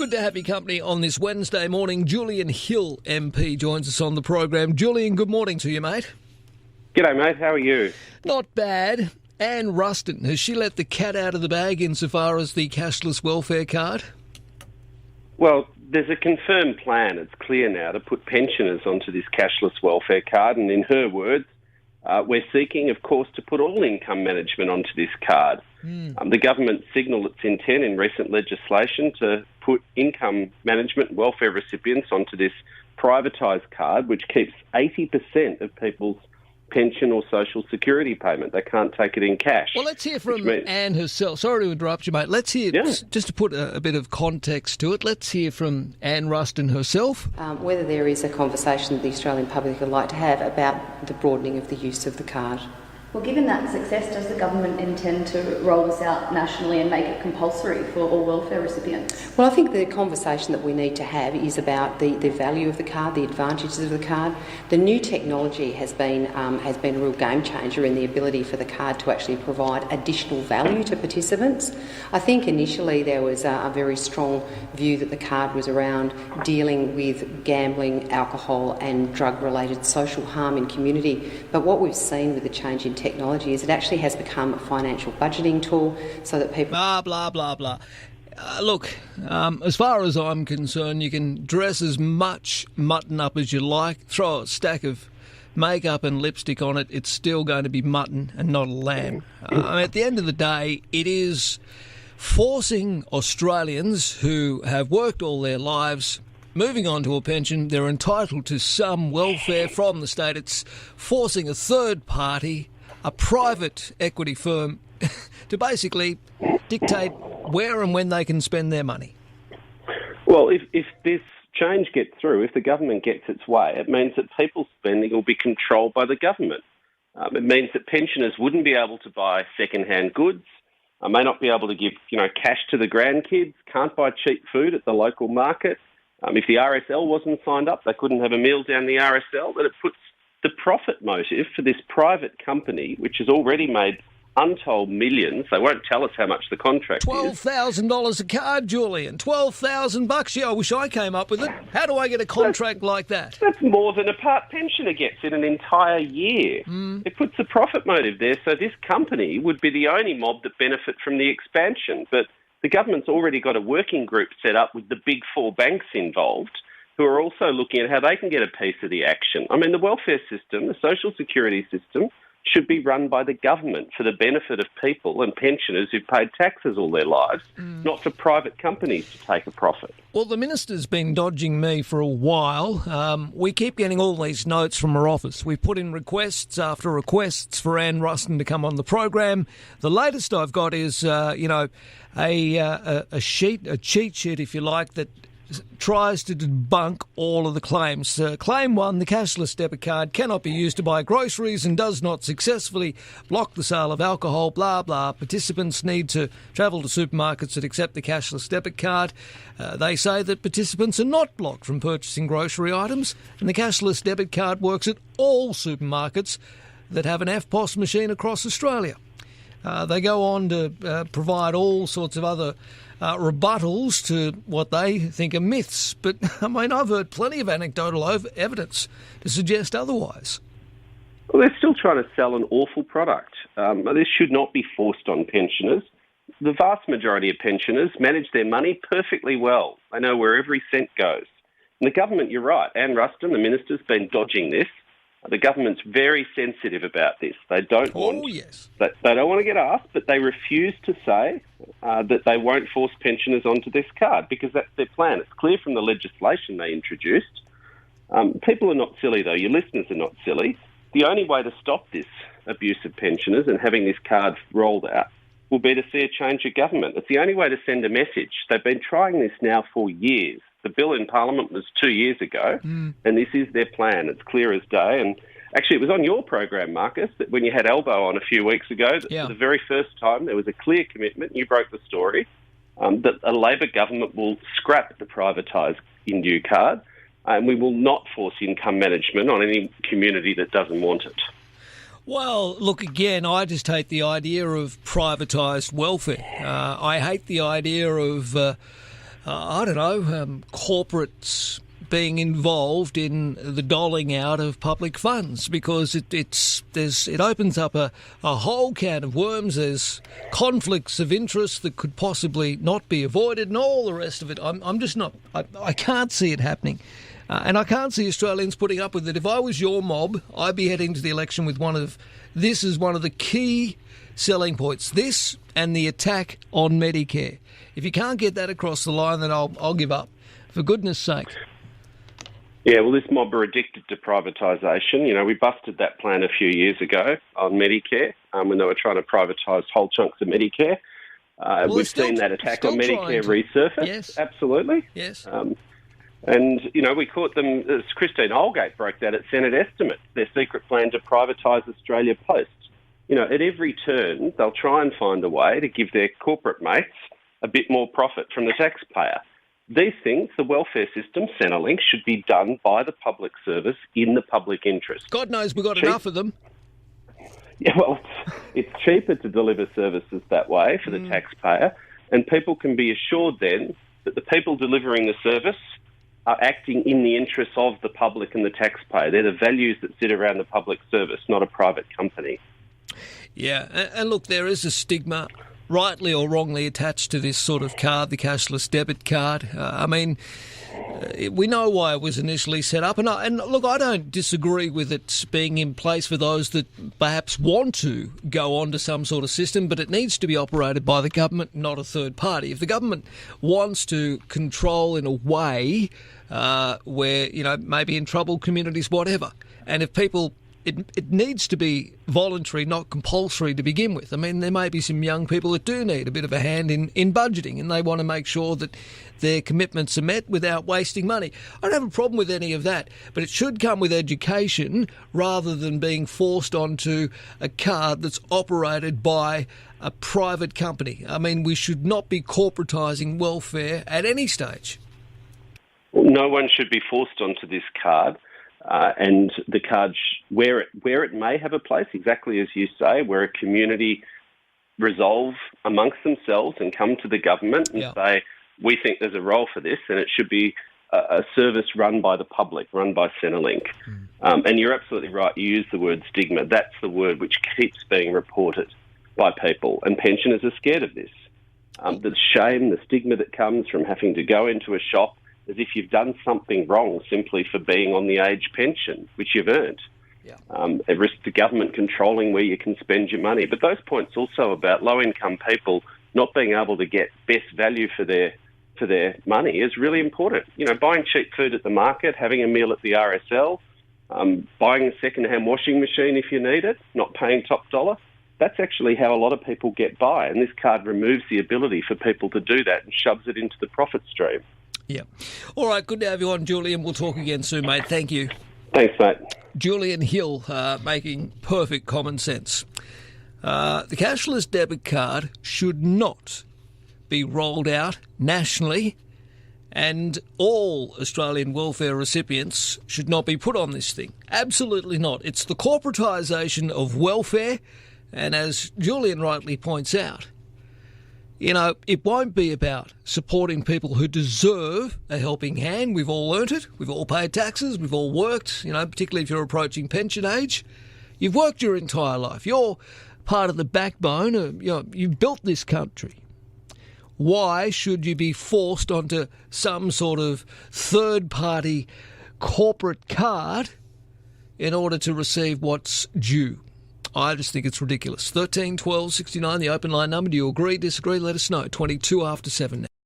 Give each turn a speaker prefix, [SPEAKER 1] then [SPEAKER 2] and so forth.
[SPEAKER 1] Good to have your company on this Wednesday morning. Julian Hill MP joins us on the program. Julian, good morning to you, mate.
[SPEAKER 2] G'day, mate. How are you?
[SPEAKER 1] Not bad. Anne Ruston, has she let the cat out of the bag insofar as the cashless welfare card?
[SPEAKER 2] Well, there's a confirmed plan. It's clear now to put pensioners onto this cashless welfare card. And in her words, we're seeking, of course, to put all income management onto this card. The government signalled its intent in recent legislation to put income management and welfare recipients onto this privatised card, which keeps 80% of people's pension or social security payment. They can't take it in cash.
[SPEAKER 1] Well, let's hear from Anne herself. Sorry to interrupt you, mate. Let's hear, just to put a bit of context to it, let's hear from Anne Ruston herself.
[SPEAKER 3] Whether there is a conversation that the Australian public would like to have about the broadening of the use of the card.
[SPEAKER 4] Well, given that success, does the government intend to roll this out nationally and make it compulsory for all welfare recipients?
[SPEAKER 3] Well, I think the conversation that we need to have is about the value of the card, the advantages of the card. The new technology has been a real game changer in the ability for the card to actually provide additional value to participants. I think initially there was a very strong view that the card was around dealing with gambling, alcohol and drug-related social harm in community. But what we've seen with the change in technology is it actually has become a financial budgeting tool so that people...
[SPEAKER 1] Blah, blah, blah, blah. Look, as far as I'm concerned, you can dress as much mutton up as you like, throw a stack of makeup and lipstick on it, it's still going to be mutton and not a lamb. At the end of the day, it is forcing Australians who have worked all their lives moving on to a pension. They're entitled to some welfare from the state. It's forcing a third party, a private equity firm, to basically dictate where and when they can spend their money.
[SPEAKER 2] Well, if this change gets through, if the government gets its way, it means that people's spending will be controlled by the government. It means that pensioners wouldn't be able to buy second-hand goods, may not be able to give cash to the grandkids, can't buy cheap food at the local market. If the RSL wasn't signed up, they couldn't have a meal down the RSL. But it puts the profit motive for this private company, which has already made untold millions. They won't tell us how much the contract is.
[SPEAKER 1] $12,000 a card, Julian. $12,000. Yeah, I wish I came up with it. How do I get a contract like that?
[SPEAKER 2] That's more than a part pensioner gets in an entire year. It puts a profit motive there. So this company would be the only mob that benefit from the expansion. But the government's already got a working group set up with the big four banks involved who are also looking at how they can get a piece of the action. I mean, the welfare system, the social security system, should be run by the government for the benefit of people and pensioners who've paid taxes all their lives, not for private companies to take a profit.
[SPEAKER 1] Well, the minister's been dodging me for a while. We keep getting all these notes from her office. We've put in requests after requests for Anne Ruston to come on the program. The latest I've got is, a cheat sheet, if you like, that tries to debunk all of the claims. Claim 1, the cashless debit card cannot be used to buy groceries and does not successfully block the sale of alcohol, blah, blah. Participants need to travel to supermarkets that accept the cashless debit card. They say that participants are not blocked from purchasing grocery items, and the cashless debit card works at all supermarkets that have an EFTPOS machine across Australia. They go on to provide all sorts of other rebuttals to what they think are myths. But, I mean, I've heard plenty of anecdotal evidence to suggest otherwise.
[SPEAKER 2] Well, they're still trying to sell an awful product. This should not be forced on pensioners. The vast majority of pensioners manage their money perfectly well. They know where every cent goes. And the government, you're right, Anne Ruston, the minister's been dodging this. The government's very sensitive about this. They don't want to get asked, but they refuse to say that they won't force pensioners onto this card because that's their plan. It's clear from the legislation they introduced. People are not silly, though. Your listeners are not silly. The only way to stop this abuse of pensioners and having this card rolled out will be to see a change of government. It's the only way to send a message. They've been trying this now for years. The bill in Parliament was 2 years ago, and this is their plan. It's clear as day. And actually, it was on your program, Marcus, that when you had Elbow on a few weeks ago, that for the very first time there was a clear commitment, you broke the story, that a Labor government will scrap the privatised Indu card, and we will not force income management on any community that doesn't want it.
[SPEAKER 1] Well, look, again, I just hate the idea of privatised welfare. I hate the idea of I don't know, corporates being involved in the doling out of public funds, because it opens up a whole can of worms. There's conflicts of interest that could possibly not be avoided, and all the rest of it. I'm just not. I can't see it happening, and I can't see Australians putting up with it. If I was your mob, I'd be heading to the election with this is one of the key selling points. This and the attack on Medicare. If you can't get that across the line, then I'll give up. For goodness sake.
[SPEAKER 2] Yeah, well, this mob are addicted to privatisation. You know, we busted that plan a few years ago on Medicare when they were trying to privatise whole chunks of Medicare. We've seen that attack on Medicare resurface.
[SPEAKER 1] Yes.
[SPEAKER 2] Absolutely.
[SPEAKER 1] Yes.
[SPEAKER 2] And, you know, we caught them, as Christine Holgate broke that at Senate Estimates, their secret plan to privatise Australia Post. You know, at every turn, they'll try and find a way to give their corporate mates a bit more profit from the taxpayer. These things, the welfare system, Centrelink, should be done by the public service in the public interest.
[SPEAKER 1] God knows we've got enough of them.
[SPEAKER 2] Yeah, well, it's cheaper to deliver services that way for the taxpayer, and people can be assured then that the people delivering the service are acting in the interests of the public and the taxpayer. They're the values that sit around the public service, not a private company.
[SPEAKER 1] Yeah, and look, there is a stigma, rightly or wrongly, attached to this sort of card, the cashless debit card. We know why it was initially set up, and look, I don't disagree with it being in place for those that perhaps want to go on to some sort of system, but it needs to be operated by the government, not a third party. If the government wants to control in a way where, you know, maybe in troubled communities, whatever, and if people... It needs to be voluntary, not compulsory to begin with. I mean, there may be some young people that do need a bit of a hand in budgeting, and they want to make sure that their commitments are met without wasting money. I don't have a problem with any of that, but it should come with education rather than being forced onto a card that's operated by a private company. I mean, we should not be corporatising welfare at any stage.
[SPEAKER 2] No one should be forced onto this card. And the card, where it may have a place, exactly as you say, where a community resolve amongst themselves and come to the government and say, we think there's a role for this, and it should be a service run by the public, run by Centrelink. And you're absolutely right, you use the word stigma. That's the word which keeps being reported by people, and pensioners are scared of this. The shame, the stigma that comes from having to go into a shop as if you've done something wrong simply for being on the age pension, which you've earned. It risks the government controlling where you can spend your money. But those points also about low-income people not being able to get best value for their money is really important. You know, buying cheap food at the market, having a meal at the RSL, buying a second-hand washing machine if you need it, not paying top dollar. That's actually how a lot of people get by, and this card removes the ability for people to do that and shoves it into the profit stream.
[SPEAKER 1] Yeah. All right, good to have you on, Julian. We'll talk again soon, mate. Thank you.
[SPEAKER 2] Thanks, mate.
[SPEAKER 1] Julian Hill, making perfect common sense. The cashless debit card should not be rolled out nationally, and all Australian welfare recipients should not be put on this thing. Absolutely not. It's the corporatisation of welfare, and as Julian rightly points out, you know, it won't be about supporting people who deserve a helping hand. We've all earned it. We've all paid taxes. We've all worked, you know, particularly if you're approaching pension age. You've worked your entire life. You're part of the backbone. You've built this country. Why should you be forced onto some sort of third-party corporate card in order to receive what's due? I just think it's ridiculous. 13 12 69, the open line number. Do you agree, disagree? Let us know. 22 after 7 now.